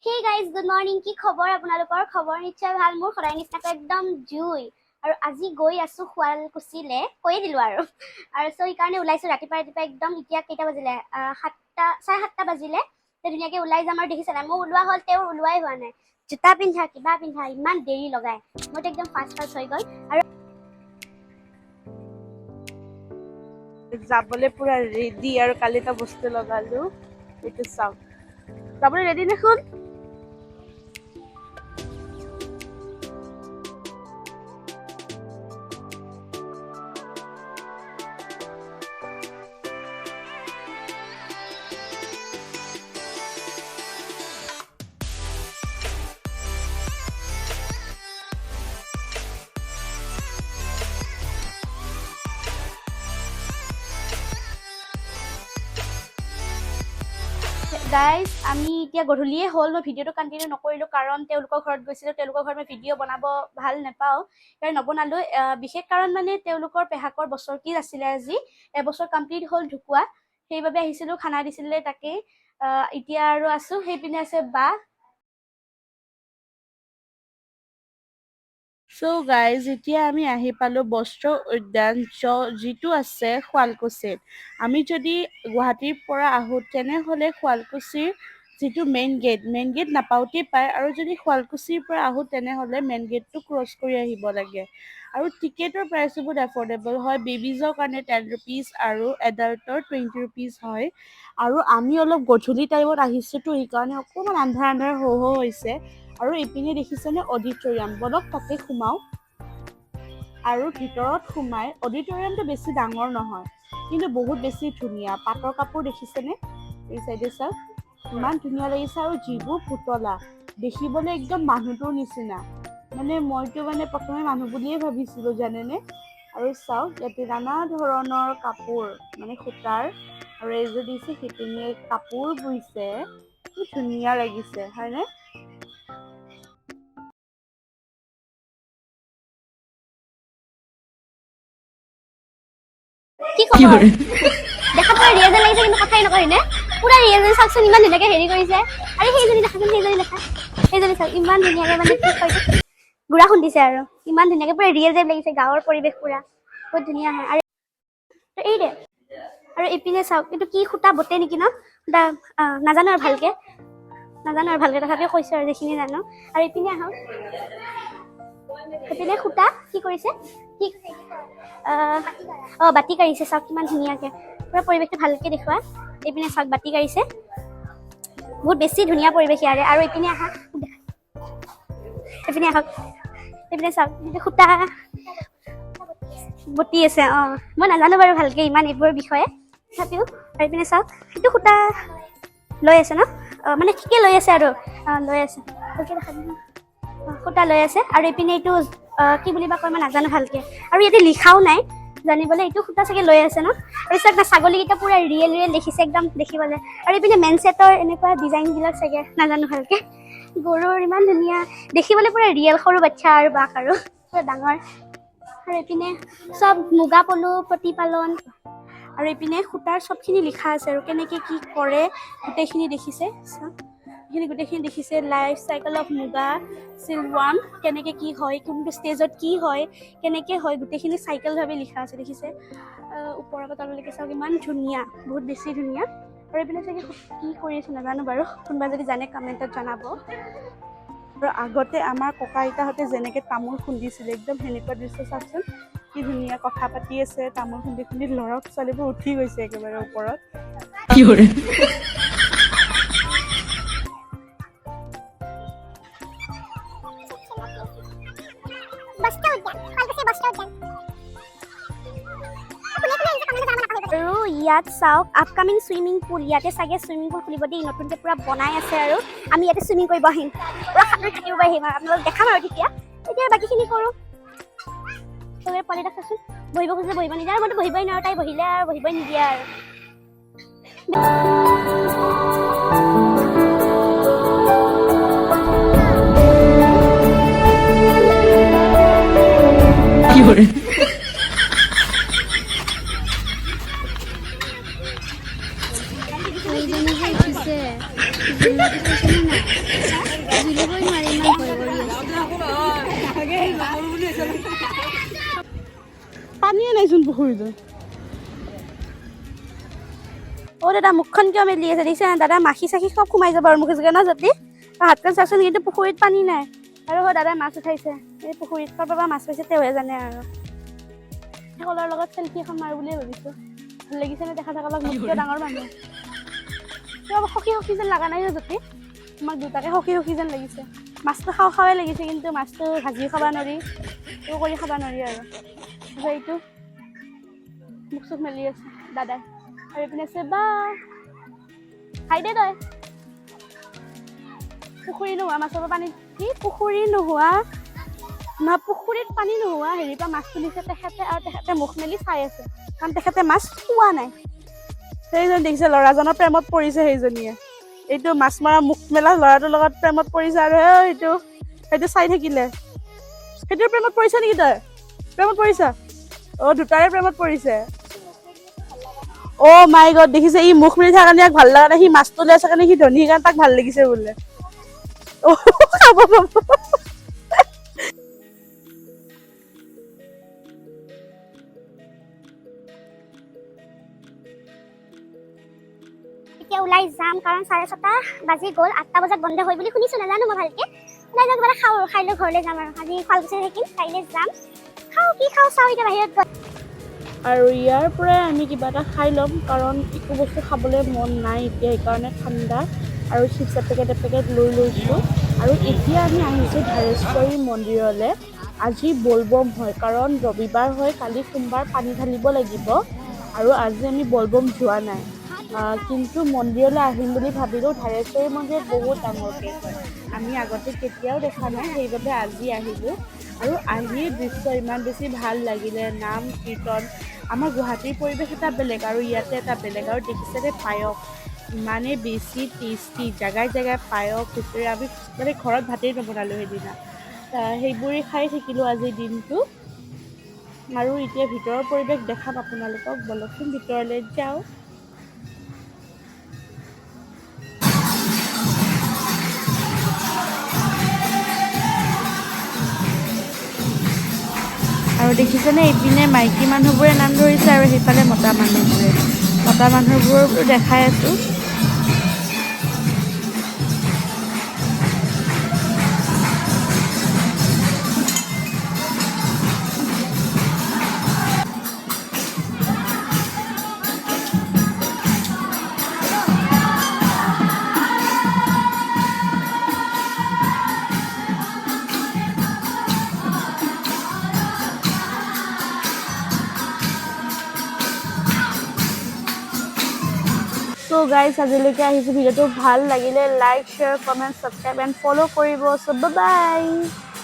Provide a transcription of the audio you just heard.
Hey guys, good morning. কি খবৰ আপোনালোকৰ? খবৰ নিশ্চয় ভাল। মোৰ সদায় নিচিনাকৈ একদম জুই আৰু আজি গৈ আছো শুৱালকুছিলে কৈ দিলো আৰু সো এইকাৰণে ওলাইছো ৰাতিপুৱা একদম এতিয়া কেইটা বাজিলে 7:30 বাজিলে তে ধুনীয়াকৈ ওলাই যাম আৰু দেখিছে নাই মই ওলোৱা হ'ল তেওঁ ওলোৱাই হোৱা নাই জোতা পিন্ধা কিবা পিন্ধা ইমান দেৰি লগাই মইতো একদম ফাষ্ট হৈ গ'ল আৰু যাবলৈ পুৰা ৰেডি আৰু কালি এটা বস্তু লগালো এইটো চাওক যাবলৈ ৰেডি দেখোন গাইজ আমি এতিয়া গধূলিয়ে হ'ল মই ভিডিঅ'টো কণ্টিনিউ নকৰিলোঁ কাৰণ তেওঁলোকৰ ঘৰত গৈছিলোঁ তেওঁলোকৰ ঘৰত মই ভিডিঅ' বনাব ভাল নাপাওঁ কাৰণ নবনালোঁ বিশেষ কাৰণ মানে তেওঁলোকৰ পেহাকৰ বছৰ কি আছিলে আজি এবছৰ কমপ্লিট হ'ল ঢুকুৱা সেইবাবে আহিছিলোঁ খানা দিছিলে তাকে এতিয়া আৰু আছোঁ সেইপিনে আছে বা সো গাইজ এতিয়া আমি আহি পালোঁ বস্ত্ৰ উদ্যান যিটো আছে শুৱালকুছিত আমি যদি গুৱাহাটীৰ পৰা আহোঁ তেনেহ'লে শুৱালকুছিৰ যিটো মেইন গেট নাপাওঁতেই পায় আৰু যদি শুৱালকুছিৰ পৰা আহোঁ তেনেহ'লে মেইন গেটটো ক্ৰছ কৰি আহিব লাগে আৰু টিকেটৰ প্ৰাইচো বহুত এফৰ্ডেবল হয় বেবিজৰ কাৰণে 10 rupees আৰু এডাল্টৰ 20 rupees হয় আৰু আমি অলপ গধূলি টাইমত আহিছোঁতো সেইকাৰণে অকণমান আন্ধাৰ হৈছে আৰু ইপিনে দেখিছেনে অডিটৰিয়াম বলক তাতে সোমাওঁ আৰু ভিতৰত সোমাই অডিটৰিয়ামটো বেছি ডাঙৰ নহয় কিন্তু বহুত বেছি ধুনীয়া পাটৰ কাপোৰ দেখিছেনে এই চাইডে চাওক ইমান ধুনীয়া লাগিছে আৰু যিবোৰ পুতলা দেখিবলৈ একদম মানুহটোৰ নিচিনা মানে মইতো মানে প্ৰথমে মানুহ বুলিয়ে ভাবিছিলোঁ জানেনে আৰু চাওক ইয়াতে নানা ধৰণৰ কাপোৰ মানে সূতাৰ আৰু এই যে দিছে সিপিনে কাপোৰ বুইছে কি ধুনীয়া লাগিছে হয়নে কি খবৰ দেখাত পুৰা ৰিয়েল লাগিছে কিন্তু কথাই নকয় নে পুৰা ৰিয়েল চাওকচোন ইমান ধুনীয়াকৈ হেৰি কৰিছে আৰু সেইজনী দেখাচোন সেইজনী চাওক ইমান ধুনীয়াকৈ মানে কি কৰিছে গুড়া খুন্দিছে আৰু ইমান ধুনীয়াকৈ পুৰা ৰিয়েল টাইপ লাগিছে গাঁৱৰ পৰিৱেশ পুৰা বহুত ধুনীয়া হয় আৰু এই দে আৰু ইপিনে চাওক এইটো কি সূতা বটে নেকি ন নাজানো আৰু ভালকৈ তথাপিও কৈছোঁ আৰু যিখিনি জানো আৰু ইপিনে আহক সেইপিনে সূতা কি কৰিছে কি বাতি কাঢ়িছে চাওক কিমান ধুনীয়াকৈ পুৰা পৰিৱেশটো ভালকৈ দেখুওৱা এইপিনে চাওক বাতি কাঢ়িছে বহুত বেছি ধুনীয়া পৰিৱেশ ইয়াৰে আৰু এইপিনে আহক এইপিনে চাওক সূতা বটি আছে মই নাজানো বাৰু ভালকৈ ইমান এইবোৰৰ বিষয়ে তথাপিও আৰু এইপিনে চাওক সেইটো সূতা লৈ আছে ন মানে ঠিকে লৈ আছে আৰু লৈ আছে ভালকৈ দেখা সূতা লৈ আছে আৰু এইপিনে এইটো কি বুলি বা কয় মই নাজানো ভালকৈ আৰু ইয়াতে লিখাও নাই জানিবলৈ এইটো সূতা চাগে লৈ আছে ন আৰু চাওক না ছাগলীকেইটা পুৰা ৰিয়েল দেখিছে একদম দেখিবলৈ আৰু এইপিনে মেন ছেটৰ এনেকুৱা ডিজাইনবিলাক চাগে নাজানো ভালকৈ গৰুৰ ইমান ধুনীয়া দেখিবলৈ পুৰা ৰিয়েল সৰু বাচ্ছা আৰু বাঘ আৰু পুৰা ডাঙৰ আৰু এইপিনে চব মুগা পলু প্ৰতিপালন আৰু এইপিনে সূতাৰ চবখিনি লিখা আছে আৰু কেনেকৈ কি কৰে গোটেইখিনি দেখিছে গোটেইখিনি দেখিছে লাইফ চাইকেল অফ মুগা চিলৱাৰ্ম কেনেকৈ কি হয় কোনটো ষ্টেজত কি হয় কেনেকৈ হয় গোটেইখিনি চাইকেলভাৱে লিখা আছে দেখিছে ওপৰৰ পৰা তললৈকে চাওক ইমান ধুনীয়া বহুত বেছি ধুনীয়া আৰু এইপিনে চাগে কি কৰি আছে নাজানো বাৰু কোনোবা যদি জানে কমেণ্টত জনাব আৰু আগতে আমাৰ ককা আইতাহঁতে যেনেকৈ তামোল খুন্দিছিলে একদম সেনেকুৱা দৃশ্য চাওকচোন কি ধুনীয়া কথা পাতি আছে তামোল খুন্দি ল'ৰা ছোৱালীবোৰ উঠি গৈছে একেবাৰে ওপৰত কি কৰে আৰু ইয়াত চাওক আপকামিং চুইমিং পুল ইয়াতে চাগে চুইমিং পুল খুলিব দেই নতুনকৈ পুৰা বনাই আছে আৰু আমি ইয়াতে চুইমিং কৰিব আহিম পুৰা সাঁতুৰি থাকিব আহিম আৰু আপোনালোক দেখাম আৰু তেতিয়া বাকীখিনি কৰোঁ চবেই পোৱালি এটা চাচোন বহিব খুজিলে বহিব নিদিয়ে আৰু মইতো বহিবই নোৱাৰোঁ তাই বহিলে আৰু বহিবই নিদিয়ে আৰু কি কৰে এইজনী যে উঠিছে পানীয়ে নাইচোন পুখুৰীটো। অ' দাদা মুখখন কিয় মেলি আছে দেখিছে দাদা মাখি চাখি চব সোমাই যাব আৰু মুখে চুখে ন যদি হাতখন চাচোন কিন্তু পুখুৰীত পানী নাই আৰু দাদাই মাছ উঠাইছে এই পুখুৰীত ক'ৰ পৰা মাছ পাইছে তেওঁহে জানে আৰু কলৰ লগত চেলফি এখন মাৰো বুলিয়ে ভাবিছোঁ ভাল লাগিছে নে দেখা থকা মোতকৈ ডাঙৰ মানুহ কিয় সখী সখী যেন লগা নাই যদি আমাক দুটাকে সখী সখী যেন লাগিছে মাছটো খাওঁৱে লাগিছে কিন্তু মাছটো ভাজি খাব নোৱাৰি একো কৰি খাব নোৱাৰি আৰু এইটো মুখ চুখ মেলি আছে দাদাই আৰু এইপিনে আছে বা খাই দে তই পুখুৰী নোহোৱা মাছৰ পৰা পানী কি পুখুৰী নোহোৱা না পুখুৰীত পানী নোহোৱা হেৰিৰ পৰা মাছ তুলিছে তেখেতে আৰু তেখেতে মুখ মেলি চাই আছে কাৰণ তেখেতে মাছ খোৱা নাই সেইজন দেখিছে ল'ৰাজনৰ প্ৰেমত পৰিছে সেইজনীয়ে এইটো মাছ মৰা মুখ মেলা ল'ৰাটোৰ লগত প্ৰেমত পৰিছে আৰু সেইটো চাই থাকিলে সেইটোৰ প্ৰেমত পৰিছে নেকি তই প্ৰেমত পৰিছা অ দুটাৰে প্ৰেমত পৰিছে অ' মাই গড দেখিছে ই মুখ মেলি থকা কাৰণে ইয়াক ভাল লগা নাই সি মাছটো লৈ আছে কাৰণে সি ধনী সেইকাৰণে তাক ভাল লাগিছে বোলে খাব পাব এতিয়া ওলাই যাম কাৰণ 6:30 বাজি গ'ল 8টা বজাত বন্ধ হয় বুলি শুনিছোঁ নাজানো মই ভালকে ওলাই যাম কিবা খাওঁ খাই লৈ ঘৰলৈ যাম আৰু আজি শুৱালকুছিত থাকিম কাইলৈ যাম খাওঁ কি খাওঁ চাওঁ এতিয়া বাহিৰত আৰু ইয়াৰ পৰাই আমি কিবা এটা খাই ল'ম কাৰণ একো বস্তু খাবলৈ মন নাই এতিয়া সেইকাৰণে ঠাণ্ডা আৰু চিপছ এপেকেট লৈ লৈছোঁ আৰু এতিয়া আমি আহিছোঁ ধাৰেশ্বৰী মন্দিৰলৈ আজি বলবম হয় কাৰণ ৰবিবাৰ হয় কালি সোমবাৰ পানী ঢালিব লাগিব আৰু আজি আমি বলবম যোৱা নাই কিন্তু মন্দিৰলৈ আহিম বুলি ভাবিলোঁ ধাৰেশ্বৰী মন্দিৰত বহুত ডাঙৰকৈ হয় আমি আগতে কেতিয়াও দেখা নাই সেইবাবে আজি আহিলোঁ আৰু আহিৰ দৃশ্য ইমান বেছি ভাল লাগিলে নাম কীৰ্তন আমাৰ গুৱাহাটীৰ পৰিৱেশ এটা বেলেগ আৰু ইয়াতে এটা বেলেগ আৰু দেখিছেনে পায়স ইমানেই বেছি টেষ্টি জেগাই জেগাই পায়স খিচিৰি আমি মানে ঘৰত ভাতেই নবনালোঁ সেইদিনা সেইবোৰেই খাই থাকিলোঁ আজিৰ দিনটো আৰু এতিয়া ভিতৰৰ পৰিৱেশ দেখাম আপোনালোকক বলকচোন ভিতৰলৈ যাওঁ আৰু দেখিছেনে এইপিনে মাইকী মানুহবোৰে নাম ধৰিছে আৰু সেইফালে মতা মানুহবোৰো দেখাই আছোঁ So guys, আজিলৈকে আহিছোঁ ভিডিঅ'টো ভাল লাগিলে like, share, comment, subscribe and follow' কৰিব। So bye bye!